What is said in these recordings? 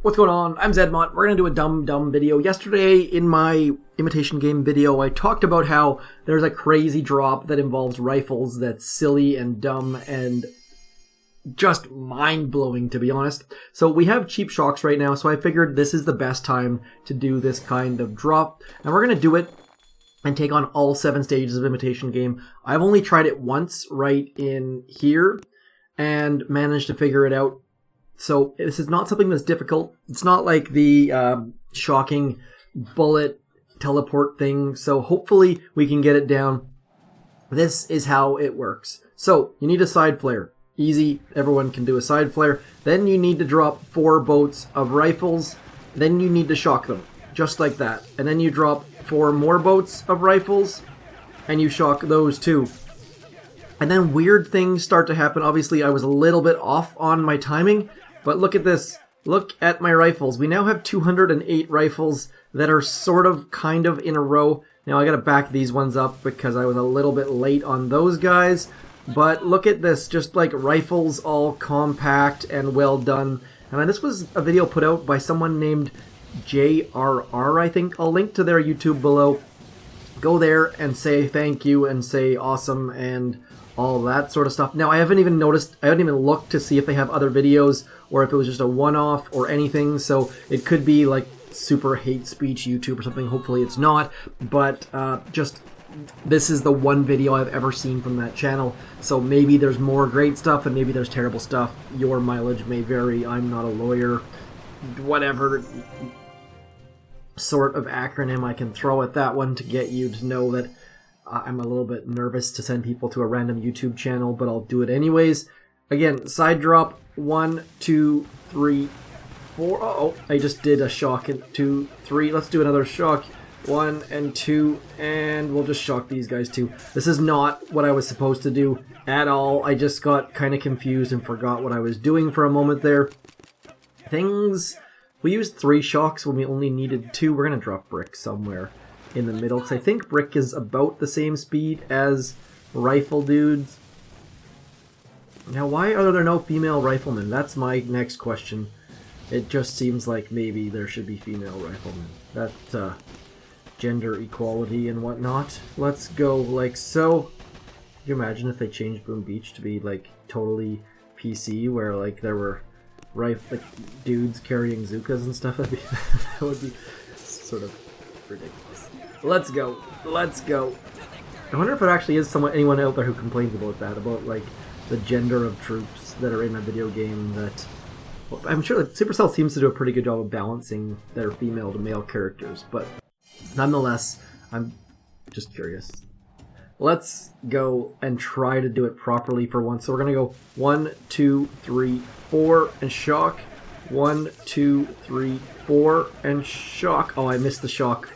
What's going on? I'm Zedmont. We're going to do a dumb video. Yesterday in my imitation game video, I talked about how there's a crazy drop that involves rifles that's silly and dumb and just mind-blowing, to be honest. So we have cheap shocks right now, so I figured this is the best time to do this kind of drop. And we're going to do it and take on all 7 stages of imitation game. I've only tried it once right in here and managed to figure it out. So this is not something that's difficult. It's not like the shocking bullet teleport thing. So hopefully we can get it down. This is how it works. So you need a side flare. Easy. Everyone can do a side flare. Then you need to drop 4 boats of rifles. Then you need to shock them. Just like that. And then you drop 4 more boats of rifles. And you shock those too. And then weird things start to happen. Obviously I was a little bit off on my timing. But look at this. Look at my rifles. We now have 208 rifles that are kind of in a row. Now I gotta back these ones up because I was a little bit late on those guys. But look at this. Just like rifles all compact and well done. And this was a video put out by someone named JRR, I think. I'll link to their YouTube below. Go there and say thank you and say awesome and all that sort of stuff. Now, I haven't even looked to see if they have other videos or if it was just a one-off or anything, so it could be like super hate speech YouTube or something. Hopefully it's not, but this is the one video I've ever seen from that channel, so maybe there's more great stuff and maybe there's terrible stuff. Your mileage may vary. I'm not a lawyer. Whatever sort of acronym I can throw at that one to get you to know that I'm a little bit nervous to send people to a random YouTube channel, but I'll do it anyways. Again, side drop, 1, 2, 3, 4. Uh-oh, I just did a shock in 2, 3. Let's do another shock. 1 and 2, and we'll just shock these guys too. This is not what I was supposed to do at all. I just got kind of confused and forgot what I was doing for a moment there. We used 3 shocks when we only needed 2. We're going to drop Brick somewhere in the middle, because I think Brick is about the same speed as rifle dudes. Now, why are there no female riflemen? That's my next question. It just seems like maybe there should be female riflemen. That's gender equality and whatnot. Let's go like so. Can you imagine if they changed Boom Beach to be like totally PC, where like there were dudes carrying Zookas and stuff? That would be sort of ridiculous. Let's go. Let's go. I wonder if there actually is anyone out there who complains about that, about like the gender of troops that are in a video game. That, well, I'm sure that Supercell seems to do a pretty good job of balancing their female to male characters, but nonetheless, I'm just curious. Let's go and try to do it properly for once. So we're gonna go 1, 2, 3, 4 and shock. 1, 2, 3, 4 and shock. Oh, I missed the shock.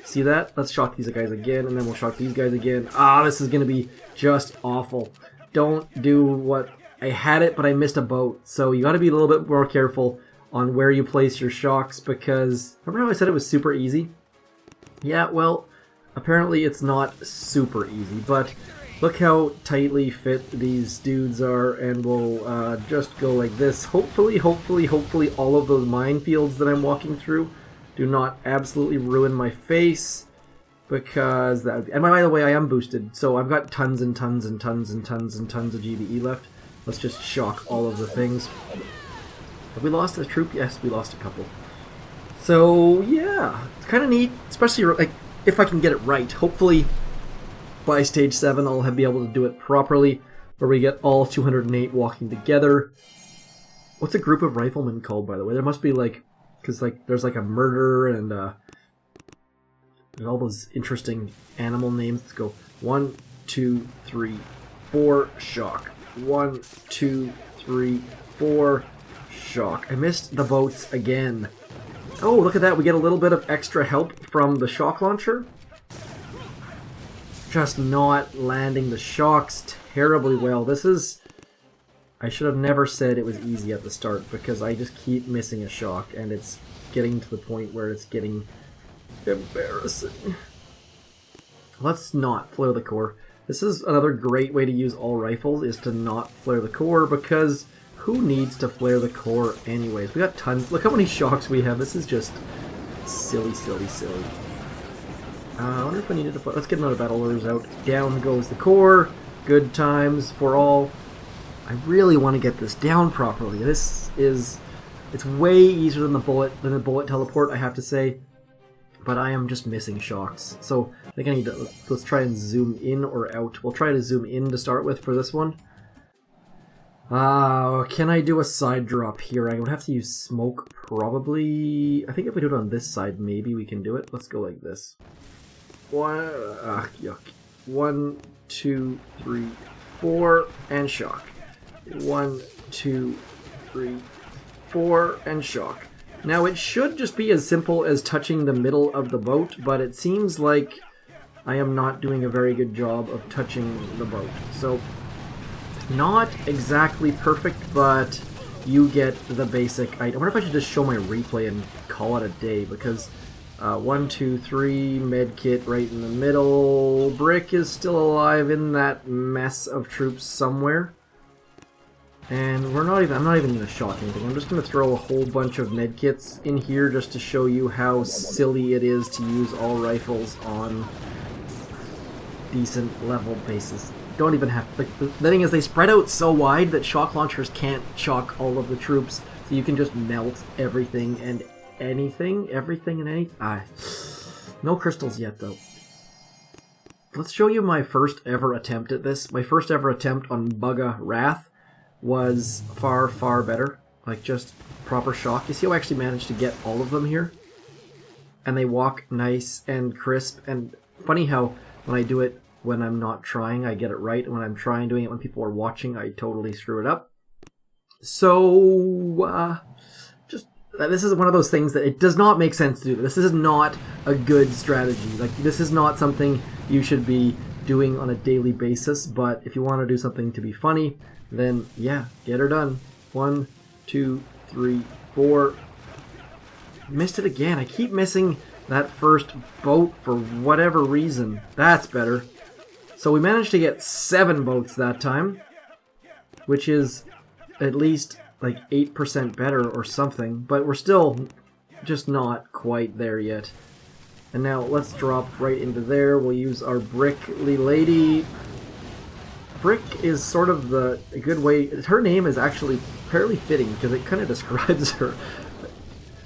See that? Let's shock these guys again, and then we'll shock these guys again. Ah, this is going to be just awful. Don't do what... I had it, but I missed a boat. So you got to be a little bit more careful on where you place your shocks, because... Remember how I said it was super easy? Yeah, well, apparently it's not super easy, but look how tightly fit these dudes are, and we'll just go like this. Hopefully all of those minefields that I'm walking through do not absolutely ruin my face, because that. And by the way, I am boosted, so I've got tons and tons and tons and tons and tons of GBE left. Let's just shock all of the things. Have we lost a troop? Yes, we lost a couple. So yeah, it's kind of neat, especially like if I can get it right. Hopefully, by stage 7, I'll be able to do it properly, where we get all 208 walking together. What's a group of riflemen called, by the way? There must be like. Because like there's like a murderer and there's all those interesting animal names. Let's go 1, 2, 3, 4 shock. 1, 2, 3, 4 shock. I missed the boats again. Oh, look at that! We get a little bit of extra help from the shock launcher. Just not landing the shocks terribly well. This is... I should have never said it was easy at the start, because I just keep missing a shock, and it's getting to the point where it's getting embarrassing. Let's not flare the core. This is another great way to use all rifles, is to not flare the core, because who needs to flare the core anyways? We got tons. Look how many shocks we have. This is just silly, silly, silly. I wonder if I needed to put... Let's get another battle orders out. Down goes the core. Good times for all. I really want to get this down properly. This is... It's way easier than the bullet teleport, I have to say. But I am just missing shocks. So I think I need to... Let's try and zoom in or out. We'll try to zoom in to start with for this one. Can I do a side drop here? I would have to use smoke, probably. I think if we do it on this side, maybe we can do it. Let's go like this. Yuck. 1, 2, 3, 4, and shock. 1, 2, 3, 4, and shock. Now it should just be as simple as touching the middle of the boat, but it seems like I am not doing a very good job of touching the boat. So, not exactly perfect, but you get the basic. I wonder if I should just show my replay and call it a day, because 1, 2, 3, medkit right in the middle. Brick is still alive in that mess of troops somewhere. And I'm not even going to shock anything. I'm just going to throw a whole bunch of medkits in here just to show you how silly it is to use all rifles on decent level bases. Don't even have... The thing is, they spread out so wide that shock launchers can't shock all of the troops. So you can just melt everything and anything. Everything and anything. No crystals yet, though. Let's show you my first ever attempt at this. My first ever attempt on Bugga Wrath was far, far better. Like, just proper shock. You see how I actually managed to get all of them here? And they walk nice and crisp. And funny how when I do it when I'm not trying, I get it right. And when I'm doing it when people are watching, I totally screw it up. So, this is one of those things that it does not make sense to do. This is not a good strategy. Like, this is not something you should be doing on a daily basis. But if you want to do something to be funny, then yeah, get her done. 1, 2, 3, 4. Missed it again. I keep missing that first boat for whatever reason. That's better. So we managed to get 7 boats that time, which is at least like 8% better or something, but we're still just not quite there yet. And now let's drop right into there. We'll use our Brickly Lady. Brick is sort of a good way... Her name is actually fairly fitting because it kind of describes her.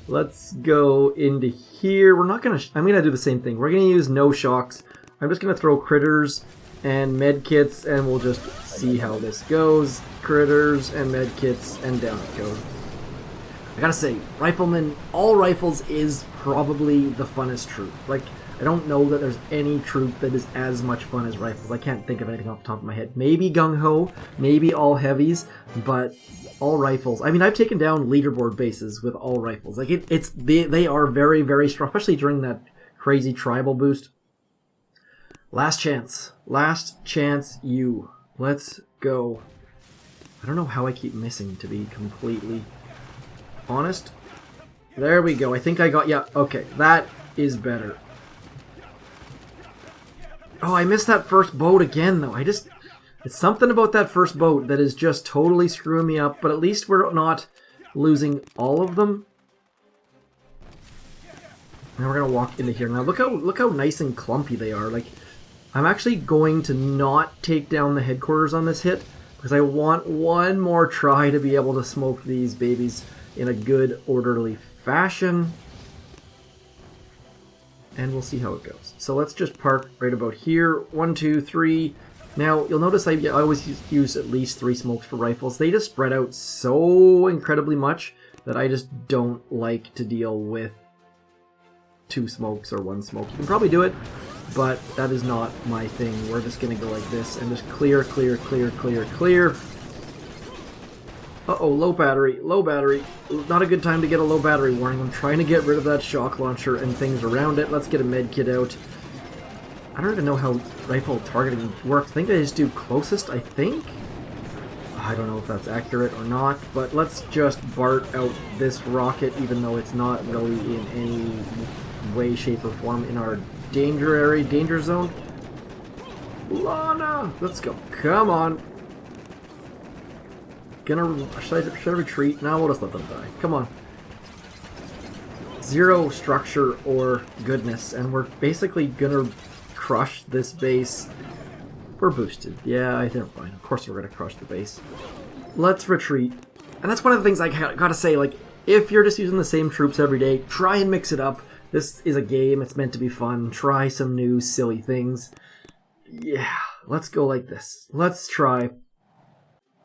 Let's go into here. We're not going to... I'm going to do the same thing. We're going to use no shocks. I'm just going to throw critters and medkits, and we'll just see how this goes. Critters and medkits, and down it goes. I gotta say, Rifleman, all rifles is probably the funnest troop. Like, I don't know that there's any troop that is as much fun as rifles. I can't think of anything off the top of my head. Maybe gung-ho, maybe all heavies, but all rifles. I mean, I've taken down leaderboard bases with all rifles. Like, they are very, very strong, especially during that crazy tribal boost. Last chance. Last chance, you. Let's go. I don't know how I keep missing, to be completely honest. There we go. I think I got... Yeah, okay. That is better. Oh, I missed that first boat again, though. It's something about that first boat that is just totally screwing me up, but at least we're not losing all of them. Now we're going to walk into here. Now look how nice and clumpy they are. Like, I'm actually going to not take down the headquarters on this hit, because I want one more try to be able to smoke these babies in a good, orderly fashion. And we'll see how it goes. So let's just park right about here. 1, 2, 3. Now, you'll notice I always use at least 3 smokes for rifles. They just spread out so incredibly much that I just don't like to deal with 2 smokes or 1 smoke. You can probably do it, but that is not my thing. We're just going to go like this and just clear, clear, clear, clear, clear. Uh-oh, low battery, low battery. Not a good time to get a low battery warning. I'm trying to get rid of that shock launcher and things around it. Let's get a med kit out. I don't even know how rifle targeting works. I think they just do closest, I think? I don't know if that's accurate or not, but let's just BART out this rocket, even though it's not really in any way, shape, or form in our danger area, danger zone. Lana! Let's go. Come on. Should I retreat? No, we'll just let them die. Come on. Zero structure or goodness, and we're basically gonna crush this base. We're boosted. Yeah, I think fine. Of course we're gonna crush the base. Let's retreat. And that's one of the things I gotta say, like, if you're just using the same troops every day, try and mix it up. This is a game, it's meant to be fun. Try some new silly things. Yeah, let's go like this. Let's try.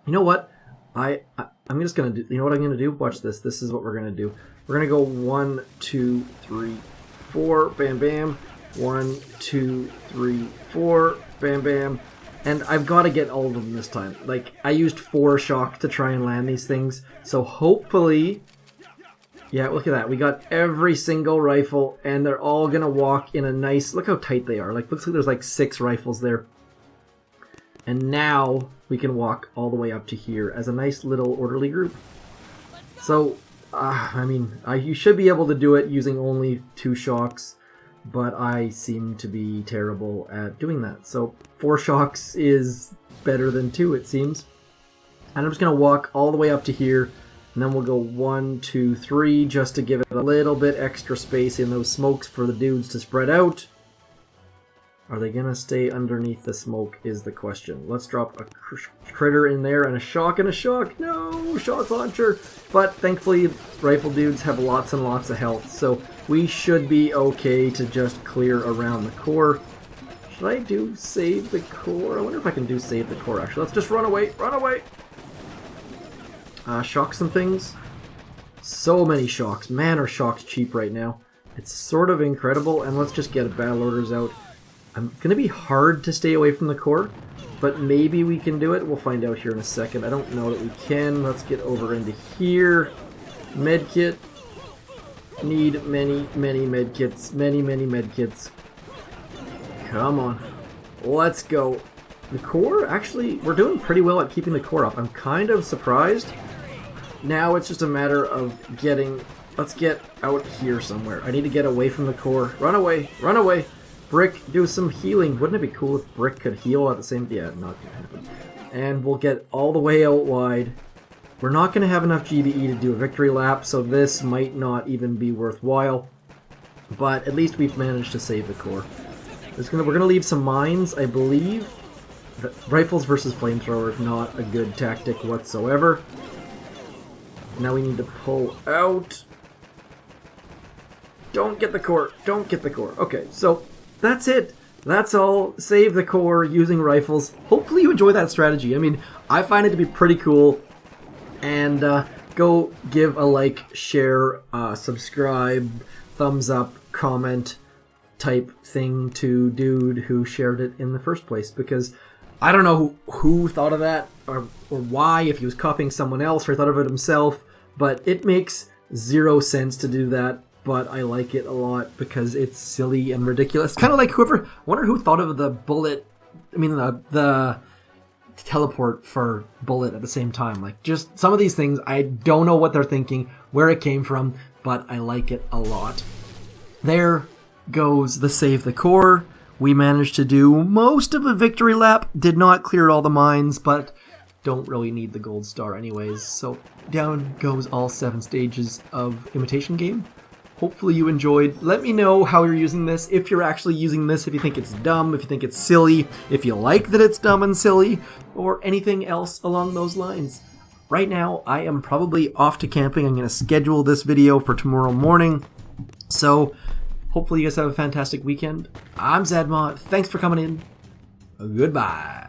You know what? I'm just gonna do, you know what I'm gonna do? Watch this. This is what we're gonna do. We're gonna go 1, 2, 3, 4, bam bam. 1, 2, 3, 4, bam bam. And I've got to get all of them this time. Like, I used 4 shock to try and land these things. So hopefully... Yeah, look at that. We got every single rifle, and they're all going to walk in a nice... Look how tight they are. Like, looks like there's like 6 rifles there. And now we can walk all the way up to here as a nice little orderly group. So, I mean, you should be able to do it using only 2 shocks. But I seem to be terrible at doing that. So 4 shocks is better than 2, it seems. And I'm just going to walk all the way up to here. And then we'll go 1, 2, 3, just to give it a little bit extra space in those smokes for the dudes to spread out. Are they going to stay underneath the smoke is the question. Let's drop a critter in there and a shock and a shock. No, shock launcher. But thankfully, rifle dudes have lots and lots of health. So we should be okay to just clear around the core. Should I do save the core? I wonder if I can do save the core, actually. Let's just run away. Run away. Shock some things. So many shocks. Man, are shocks cheap right now. It's sort of incredible. And let's just get battle orders out. I'm going to be hard to stay away from the core, but maybe we can do it. We'll find out here in a second. I don't know that we can. Let's get over into here. Medkit. Need many, many medkits. Many, many medkits. Come on. Let's go. The core, actually, we're doing pretty well at keeping the core up. I'm kind of surprised. Now it's just a matter of getting... Let's get out here somewhere. I need to get away from the core. Run away. Run away. Brick, do some healing. Wouldn't it be cool if Brick could heal at the same... Yeah, not gonna happen. And we'll get all the way out wide. We're not going to have enough GBE to do a victory lap, so this might not even be worthwhile. But at least we've managed to save the core. We're going to leave some mines, I believe. Rifles versus flamethrowers, not a good tactic whatsoever. Now we need to pull out. Don't get the core. Don't get the core. Okay, so... That's it. That's all. Save the core using rifles. Hopefully you enjoy that strategy. I mean, I find it to be pretty cool. And go give a like, share, subscribe, thumbs up, comment type thing to dude who shared it in the first place. Because I don't know who thought of that or why, if he was copying someone else or he thought of it himself. But it makes 0 sense to do that. But I like it a lot because it's silly and ridiculous. Kind of like whoever... I wonder who thought of the bullet... I mean, the teleport for bullet at the same time. Like, just some of these things, I don't know what they're thinking, where it came from, but I like it a lot. There goes the save the core. We managed to do most of a victory lap. Did not clear all the mines, but don't really need the gold star anyways. So down goes all 7 stages of imitation game. Hopefully you enjoyed. Let me know how you're using this, if you're actually using this, if you think it's dumb, if you think it's silly, if you like that it's dumb and silly, or anything else along those lines. Right now, I am probably off to camping. I'm going to schedule this video for tomorrow morning. So, hopefully you guys have a fantastic weekend. I'm Zadma. Thanks for coming in. Goodbye.